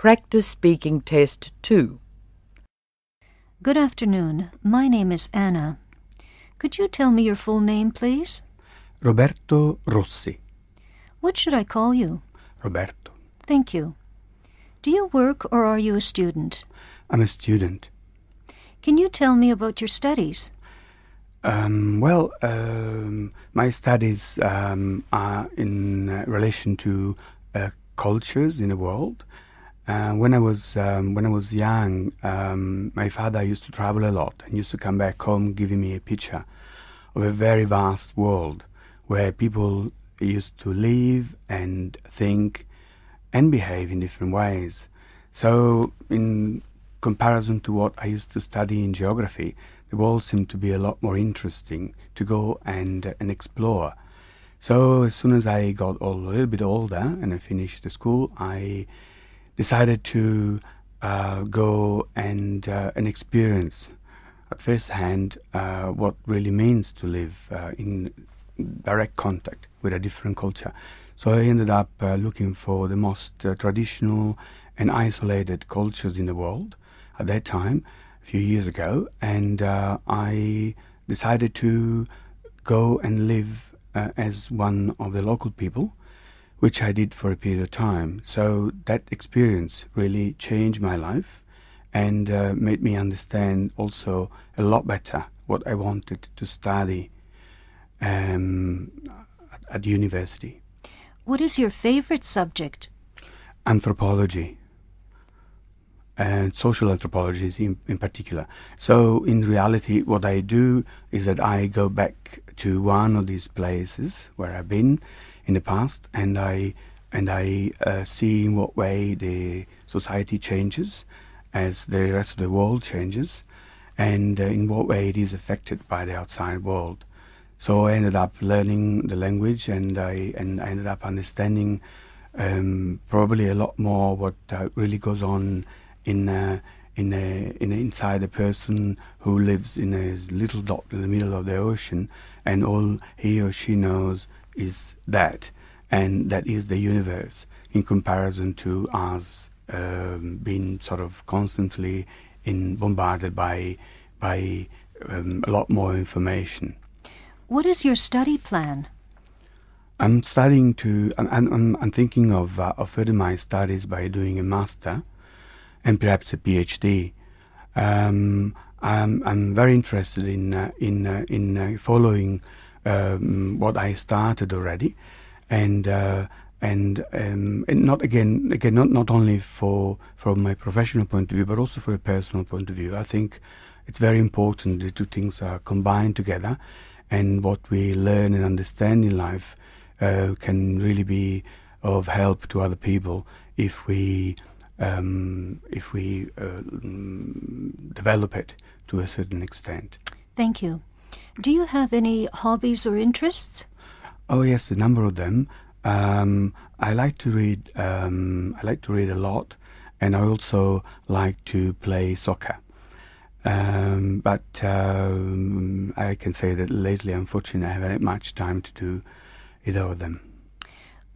Practice Speaking Test 2. Good afternoon. My name is Anna. Could you tell me your full name, please? Roberto Rossi. What should I call you? Roberto. Thank you. Do you work or are you a student? I'm a student. Can you tell me about your studies? My studies are in relation to cultures in the world. When I was young, my father used to travel a lot and used to come back home giving me a picture of a very vast world where people used to live and think and behave in different ways. So in comparison to what I used to study in geography, the world seemed to be a lot more interesting to go and explore. So as soon as I got a little bit older and I finished the school, I decided to go and experience at first hand what really means to live in direct contact with a different culture. So I ended up looking for the most traditional and isolated cultures in the world at that time, a few years ago, and I decided to go and live as one of the local people, which I did for a period of time. So that experience really changed my life and made me understand also a lot better what I wanted to study at university. What is your favorite subject? Anthropology, and social anthropology in particular. So in reality, what I do is that I go back to one of these places where I've been in the past, and I see in what way the society changes as the rest of the world changes, and in what way it is affected by the outside world. So I ended up learning the language, and I ended up understanding probably a lot more what really goes on inside a person who lives in a little dot in the middle of the ocean, and all he or she knows is that, and that is the universe, in comparison to us being sort of constantly bombarded by a lot more information. What is your study plan? I'm thinking of furthering my studies by doing a master and perhaps a PhD. I'm very interested in following what I started already, and not only from my professional point of view, but also from a personal point of view. I think it's very important the two things are combined together, and what we learn and understand in life can really be of help to other people if we develop it to a certain extent. Thank you. Do you have any hobbies or interests? Oh yes, a number of them. I like to read. I like to read a lot, and I also like to play soccer. But I can say that lately, unfortunately, I haven't had much time to do either of them.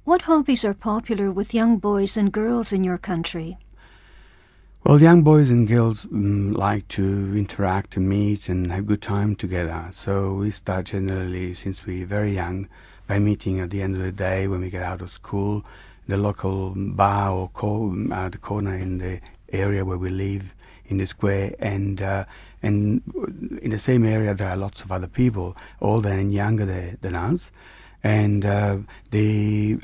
What hobbies are popular with young boys and girls in your country? Well, young boys and girls like to interact and meet and have good time together. So we start generally, since we're very young, by meeting at the end of the day when we get out of school, the local bar or the corner in the area where we live, in the square, and in the same area there are lots of other people, older and younger than us. And the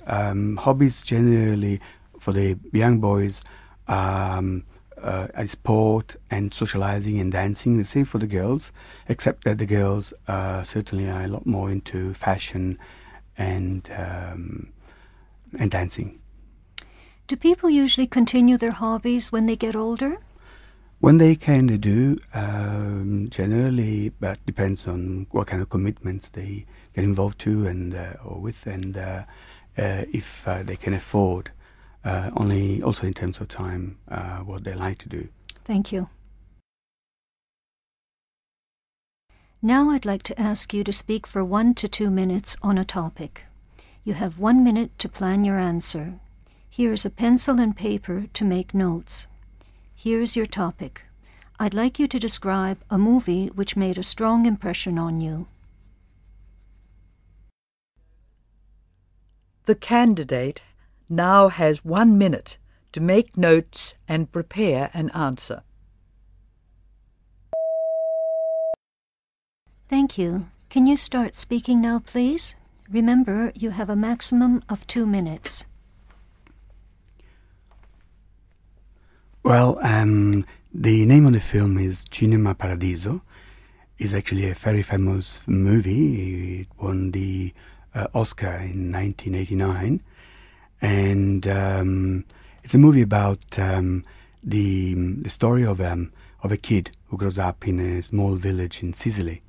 hobbies generally for the young boys are sport and socializing and dancing. The same for the girls, except that the girls certainly are a lot more into fashion and dancing. Do people usually continue their hobbies when they get older? When they can, they do. Generally, but depends on what kind of commitments they get involved to or with, and if they can afford. Only also in terms of time, what they like to do. Thank you. Now I'd like to ask you to speak for 1 to 2 minutes on a topic. You have 1 minute to plan your answer. Here's a pencil and paper to make notes. Here's your topic. I'd like you to describe a movie which made a strong impression on you. The candidate now has 1 minute to make notes and prepare an answer. Thank you. Can you start speaking now, please? Remember, you have a maximum of 2 minutes. Well, the name of the film is Cinema Paradiso. It's actually a very famous movie. It won the Oscar in 1989. And it's a movie about the story of a kid who grows up in a small village in Sicily.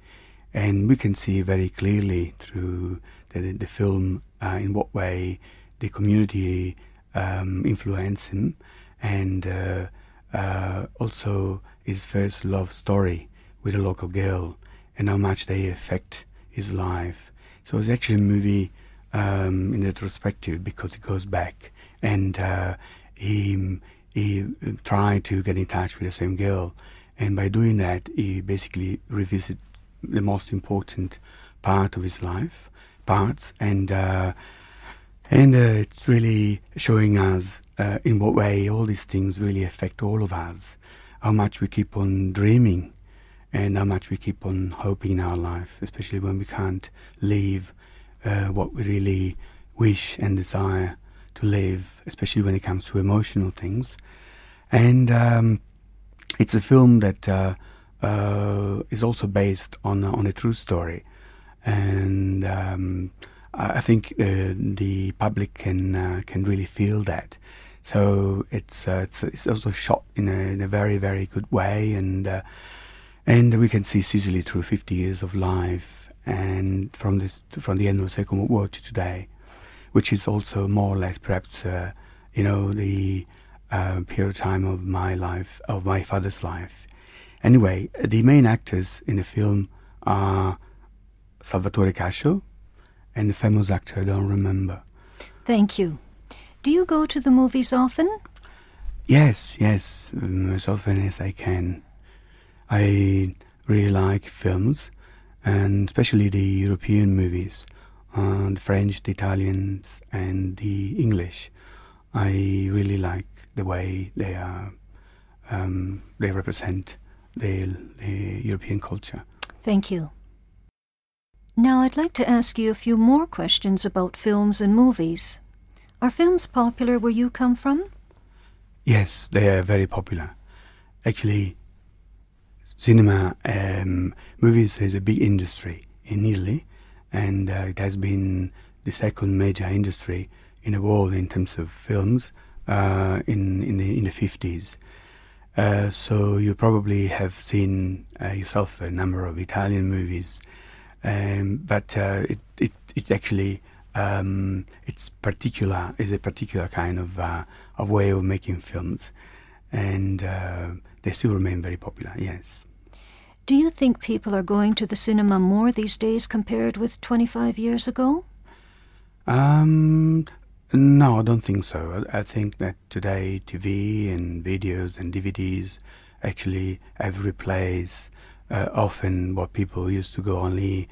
And we can see very clearly through the film in what way the community influenced him, and also his first love story with a local girl and how much they affect his life. So it's actually a movie in retrospective because it goes back and he tried to get in touch with the same girl, and by doing that he basically revisits the most important part of his life, and it's really showing us in what way all these things really affect all of us, how much we keep on dreaming and how much we keep on hoping in our life, especially when we can't live what we really wish and desire to live, especially when it comes to emotional things. And it's a film that is also based on a true story, and I think the public can really feel that. So it's also shot in a very, very good way, and we can see Sicily through 50 years of life, and from the end of the Second World War to today, which is also more or less perhaps the period of time of my life, of my father's life. Anyway, the main actors in the film are Salvatore Cascio and the famous actor I don't remember. Thank you. Do you go to the movies often? Yes, as often as I can. I really like films, and especially the European movies, the French, the Italians, and the English. I really like the way they represent the European culture. Thank you. Now I'd like to ask you a few more questions about films and movies. Are films popular where you come from? Yes, they are very popular. Actually, cinema, movies is a big industry in Italy, and it has been the second major industry in the world in terms of films in the 50s. So you probably have seen yourself a number of Italian movies, but it actually it's a particular kind of way of making films, and they still remain very popular. Yes. Do you think people are going to the cinema more these days compared with 25 years ago? No, I don't think so. I think that today TV and videos and DVDs actually have replaced often what people used to go only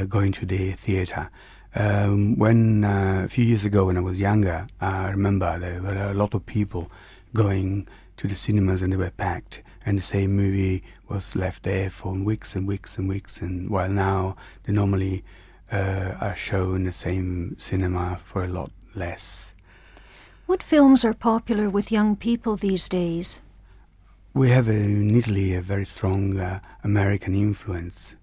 going to the theatre. When a few years ago when I was younger, I remember there were a lot of people going to the cinemas and they were packed, and the same movie was left there for weeks and weeks and weeks, and while now they normally are shown in the same cinema for a lot less. What films are popular with young people these days? We have in Italy a very strong American influence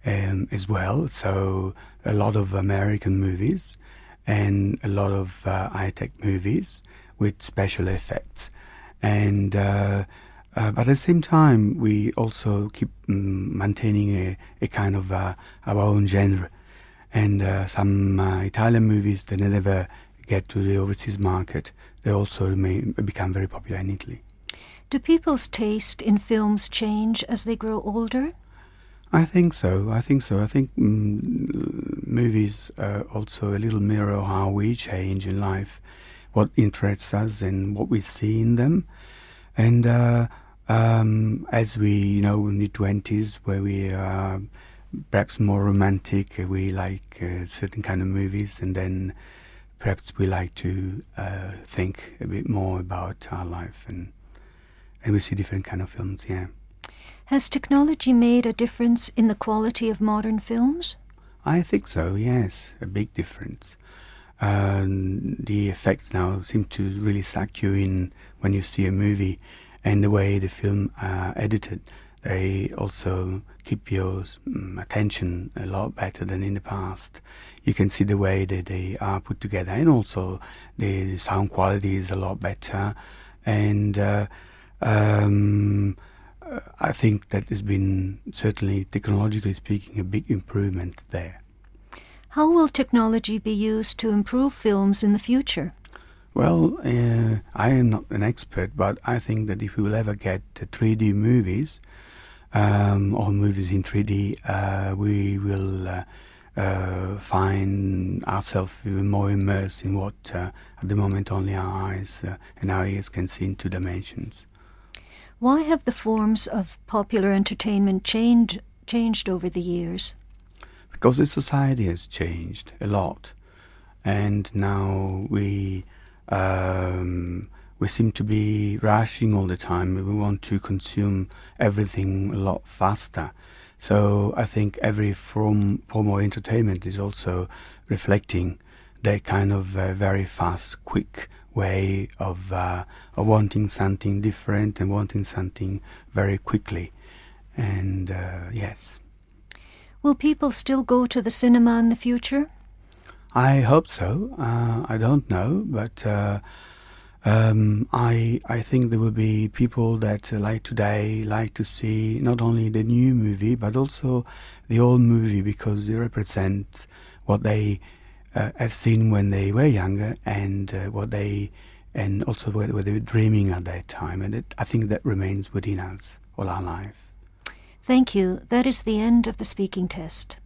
as well, so a lot of American movies and a lot of high-tech movies with special effects. And but at the same time, we also keep maintaining a kind of our own genre. And some Italian movies that never get to the overseas market, they also become very popular in Italy. Do people's taste in films change as they grow older? I think so. I think movies also a little mirror how we change in life. what interests us and what we see in them. And as we, in the 20s, where we are perhaps more romantic, we like certain kind of movies, and then perhaps we like to think a bit more about our life, and we see different kind of films, yeah. Has technology made a difference in the quality of modern films? I think so, yes, a big difference. The effects now seem to really suck you in when you see a movie, and the way the film are edited, they also keep your attention a lot better than in the past. You can see the way that they are put together, and also the sound quality is a lot better. And I think that has been, certainly technologically speaking, a big improvement there. How will technology be used to improve films in the future? Well, I am not an expert, but I think that if we will ever get 3D movies, or movies in 3D, we will find ourselves even more immersed in what at the moment only our eyes and our ears can see in 2 dimensions. Why have the forms of popular entertainment changed over the years? Because the society has changed a lot, and now we seem to be rushing all the time. We want to consume everything a lot faster. So I think every form of entertainment is also reflecting that kind of very fast, quick way of wanting something different and wanting something very quickly. And yes. Will people still go to the cinema in the future? I hope so. I don't know, but I think there will be people that like today like to see not only the new movie but also the old movie, because they represent what they have seen when they were younger, and also what they were dreaming at that time, and I think that remains within us all our life. Thank you. That is the end of the speaking test.